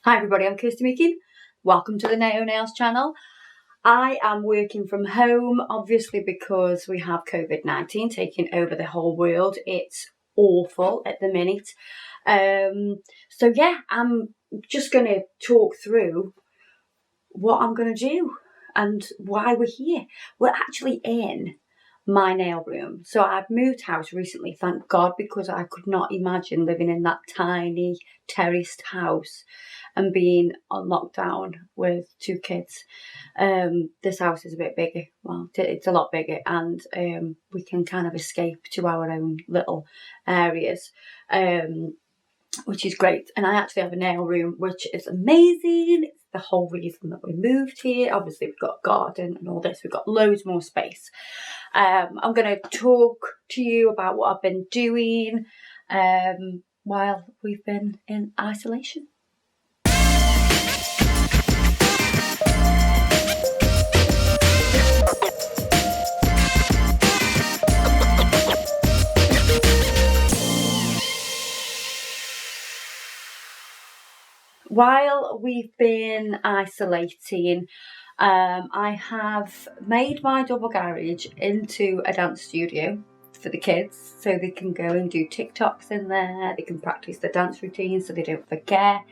Hi everybody, I'm Kirsty Meakin. Welcome to the Naio Nails channel. I am working from home, obviously because we have COVID-19 taking over the whole world. It's awful at the minute. So yeah, I'm just going to talk through what I'm going to do and why we're here. We're actually in my nail room. So I've moved house recently, thank God, because I could not imagine living in that tiny terraced house and being on lockdown with two kids. This house is a bit bigger. Well, it's a lot bigger, and we can kind of escape to our own little areas, which is great. And I actually have a nail room, which is amazing. It's the whole reason that we moved here. Obviously, we've got a garden and all this. We've got loads more space. I'm going to talk to you about what I've been doing while we've been in isolation. While we've been isolating, I have made my double garage into a dance studio for the kids, so they can go and do TikToks in there. They can practice their dance routines so they don't forget.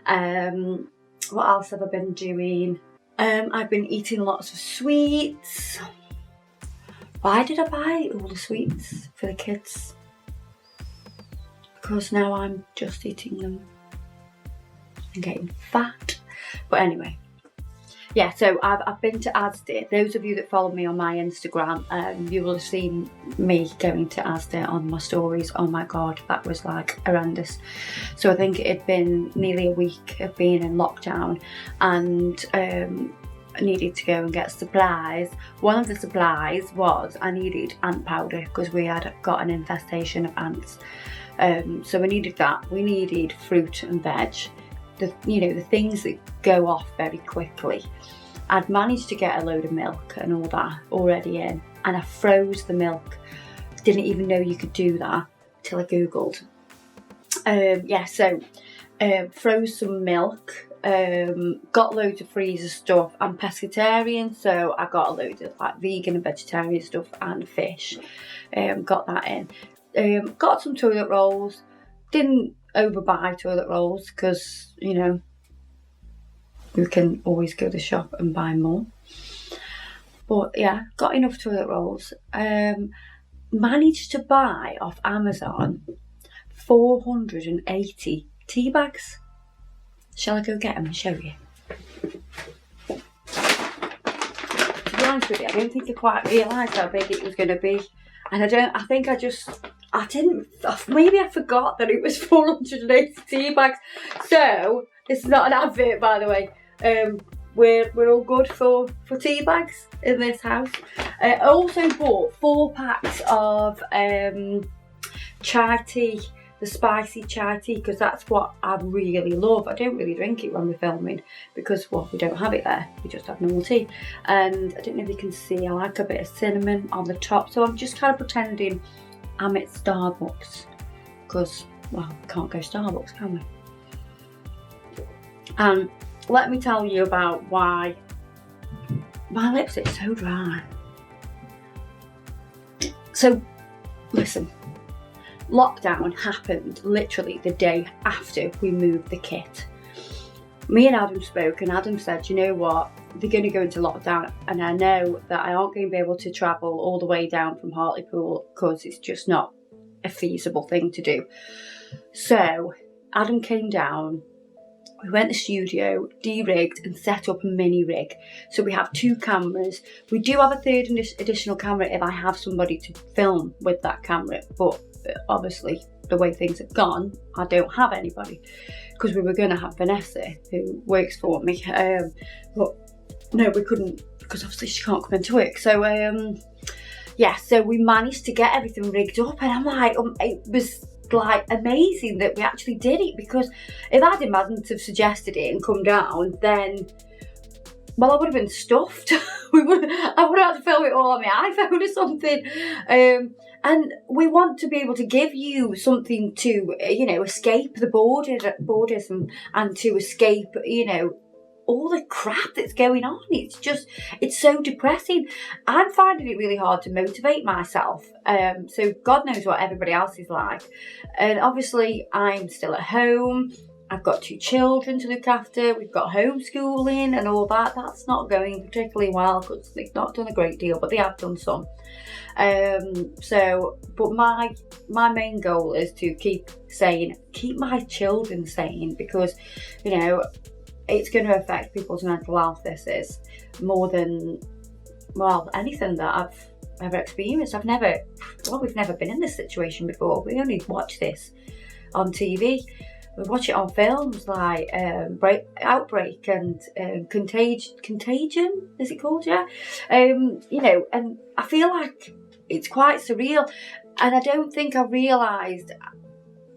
What else have I been doing? I've been eating lots of sweets. Why did I buy all the sweets for the kids? Because now I'm just eating them and getting fat. But anyway, yeah, so I've been to Asda. Those of you that follow me on my Instagram, you will have seen me going to Asda on my stories. Oh my God, that was like horrendous. So I think it had been nearly a week of being in lockdown, and I needed to go and get supplies. One of the supplies was I needed ant powder because we had got an infestation of ants. So we needed that. We needed fruit and veg. The things that go off very quickly. I'd managed to get a load of milk and all that already in, and I froze the milk. Didn't even know you could do that till I googled. Froze some milk. Got loads of freezer stuff. I'm pescatarian, so I got a load of like vegan and vegetarian stuff and fish. Got that in. Got some toilet rolls. Didn't overbuy toilet rolls because we can always go to the shop and buy more. But yeah, got enough toilet rolls. Managed to buy off Amazon 480 tea bags. Shall I go get them and show you? To be honest with you, I don't think I quite realised how big it was going to be. And maybe I forgot that it was 480 tea bags. So, this is not an advert, by the way. We're all good for tea bags in this house. I also bought 4 packs of chai tea, the spicy chai tea, because that's what I really love. I don't really drink it when we're filming because, well, we don't have it there. We just have normal tea. And I don't know if you can see, I like a bit of cinnamon on the top. So I'm just kind of pretending I'm at Starbucks because, well, we can't go Starbucks, can we? And let me tell you about why my lips are so dry. So, listen. Lockdown happened literally the day after we moved the kit. Me and Adam spoke, and Adam said, you know what, they're going to go into lockdown, and I know that I aren't going to be able to travel all the way down from Hartlepool because it's just not a feasible thing to do. So Adam came down, we went to the studio, de-rigged and set up a mini rig. So we have 2 cameras. We do have a 3rd additional camera if I have somebody to film with that camera, but obviously the way things have gone, I don't have anybody, because we were going to have Vanessa who works for me, but no, we couldn't because obviously she can't come into work. So so we managed to get everything rigged up, and I'm like, it was like amazing that we actually did it, because if Adam hadn't have suggested it and come down, then well, I would have been stuffed. I would have to film it all on my iPhone or something. And we want to be able to give you something to, escape the borders and to escape, all the crap that's going on. It's so depressing. I'm finding it really hard to motivate myself. So God knows what everybody else is like. And obviously I'm still at home. I've got 2 children to look after. We've got homeschooling and all that. That's not going particularly well because they've not done a great deal, but they have done some. But my main goal is to keep my children sane, because, it's going to affect people's mental health. This is more than, anything that I've ever experienced. We've never been in this situation before. We only watch this on TV. We watch it on films like Outbreak and Contagion, is it called? Yeah. And I feel like it's quite surreal. And I don't think I realised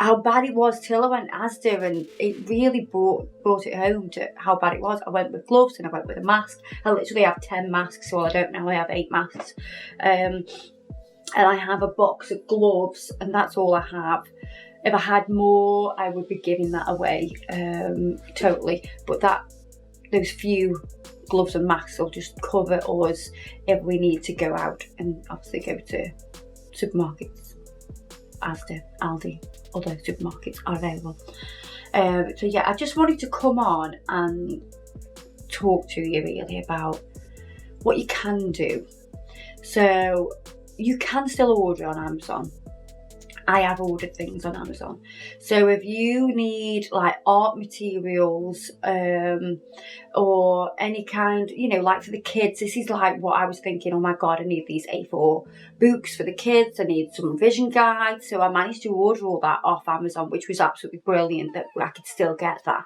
how bad it was till I went Asda, and it really brought it home to how bad it was. I went with gloves and I went with a mask. I literally have 10 masks, so I don't know, I have 8 masks. And I have a box of gloves, and that's all I have. If I had more, I would be giving that away, totally. But those few gloves and masks will just cover us if we need to go out and obviously go to supermarkets. Asda, Aldi, other supermarkets are available. So yeah, I just wanted to come on and talk to you really about what you can do. So you can still order on Amazon. I have ordered things on Amazon. So if you need like art materials or any kind, like for the kids, this is like what I was thinking, oh my God, I need these A4 books for the kids. I need some vision guides. So I managed to order all that off Amazon, which was absolutely brilliant that I could still get that.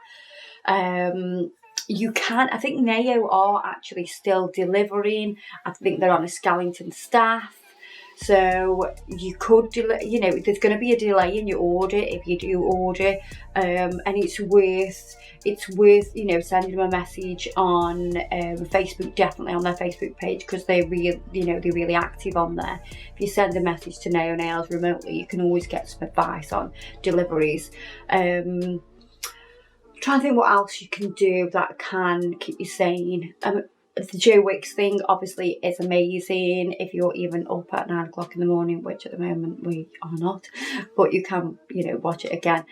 You can, I think Naio are actually still delivering. I think they're on a Skellington staff. So you could, there's going to be a delay in your order if you do order, and it's worth, sending them a message on Facebook, definitely on their Facebook page, because they're really active on there. If you send a message to Naio Nails remotely, you can always get some advice on deliveries. Trying to think what else you can do that can keep you sane. The Joe Wicks thing obviously is amazing if you're even up at 9 o'clock in the morning, which at the moment we are not, but you can, watch it again.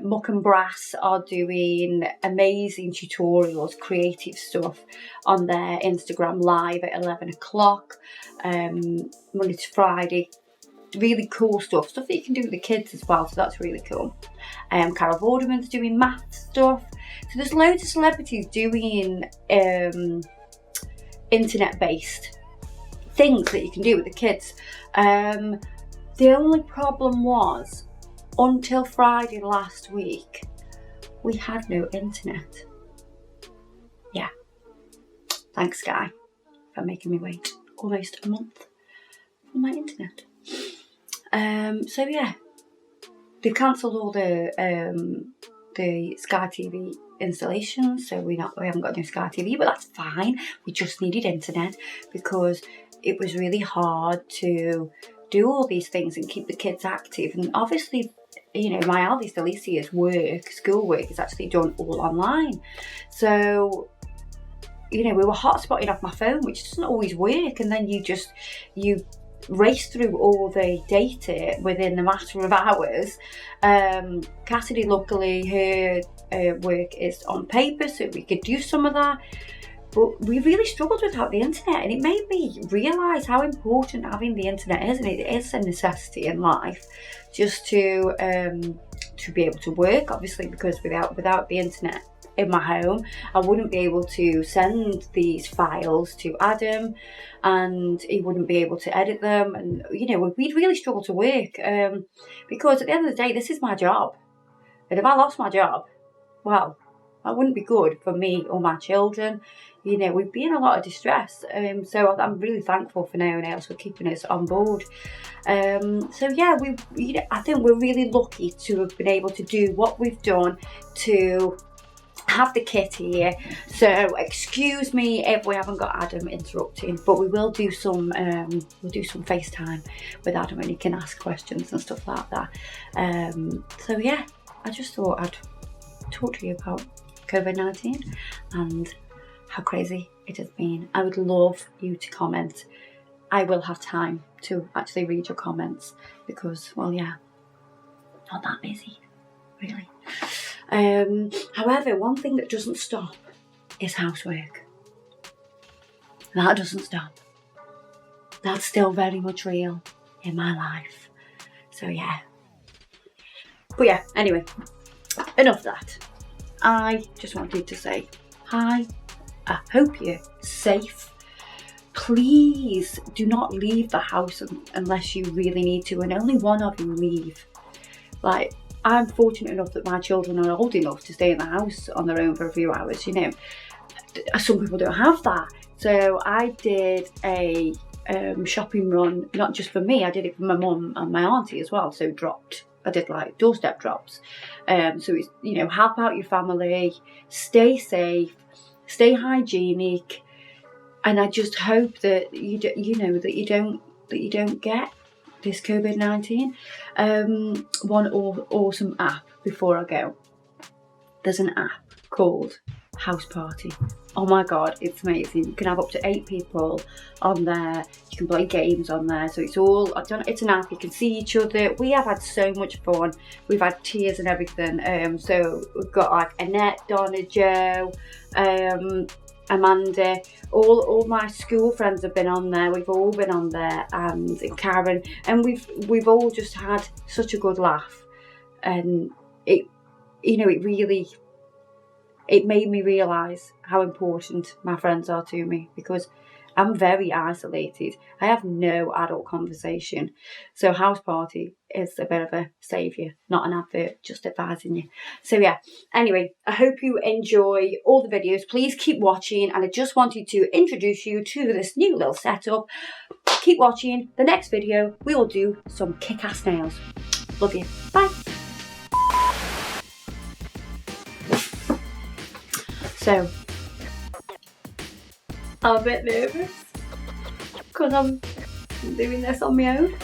Muck and Brass are doing amazing tutorials, creative stuff on their Instagram live at 11 o'clock, Monday to Friday. Really cool stuff that you can do with the kids as well, so that's really cool. Carol Vorderman's doing math stuff. So there's loads of celebrities doing internet-based things that you can do with the kids. The only problem was, until Friday last week, we had no internet. Yeah. Thanks, Sky, for making me wait almost a month for my internet. So yeah, they've cancelled all the Sky TV installations, so we haven't got no Sky TV, but that's fine. We just needed internet because it was really hard to do all these things and keep the kids active. And obviously, my eldest Alicia's schoolwork is actually done all online. So, we were hotspotting off my phone, which doesn't always work, and then you race through all the data within a matter of hours. Cassidy, luckily, her work is on paper, so we could do some of that. But we really struggled without the internet, and it made me realise how important having the internet is, and it is a necessity in life, just to be able to work, obviously, because without the internet in my home, I wouldn't be able to send these files to Adam, and he wouldn't be able to edit them, and we'd really struggle to work, because at the end of the day, this is my job, and if I lost my job, well, that wouldn't be good for me or my children. We'd be in a lot of distress, so I'm really thankful for Naio Nails for keeping us on board. So yeah, I think we're really lucky to have been able to do what we've done, to have the kit here, so excuse me if we haven't got Adam interrupting, but we will do some FaceTime with Adam and he can ask questions and stuff like that. So yeah, I just thought I'd talk to you about COVID-19 and how crazy it has been. I would love you to comment. I will have time to actually read your comments because, well, yeah, not that busy, really. However, one thing that doesn't stop is housework. That doesn't stop. That's still very much real in my life. So yeah. But yeah, anyway, enough of that. I just wanted to say hi. I hope you're safe. Please do not leave the house unless you really need to, and only one of you leave. Like, I'm fortunate enough that my children are old enough to stay in the house on their own for a few hours, you know. Some people don't have that. So I did a shopping run, not just for me, I did it for my mum and my auntie as well. So I did like doorstep drops. So it's, you know, help out your family, stay safe, stay hygienic. And I just hope that you don't get this COVID-19. One awesome app before I go. There's an app called House Party. Oh my god, it's amazing. You can have up to 8 people on there. You can play games on there. So it's an app. You can see each other. We have had so much fun. We've had tears and everything. So we've got like Annette, Donna, Joe, Amanda, all my school friends have been on there. We've all been on there, and Karen, and we've all just had such a good laugh, and it made me realise how important my friends are to me, because I'm very isolated. I have no adult conversation. So House Party is a bit of a saviour, not an advert, just advising you. So yeah, anyway, I hope you enjoy all the videos. Please keep watching, and I just wanted to introduce you to this new little setup. Keep watching. The next video, we will do some kick-ass nails. Love you. Bye. So, I'm a bit nervous because I'm doing this on my own.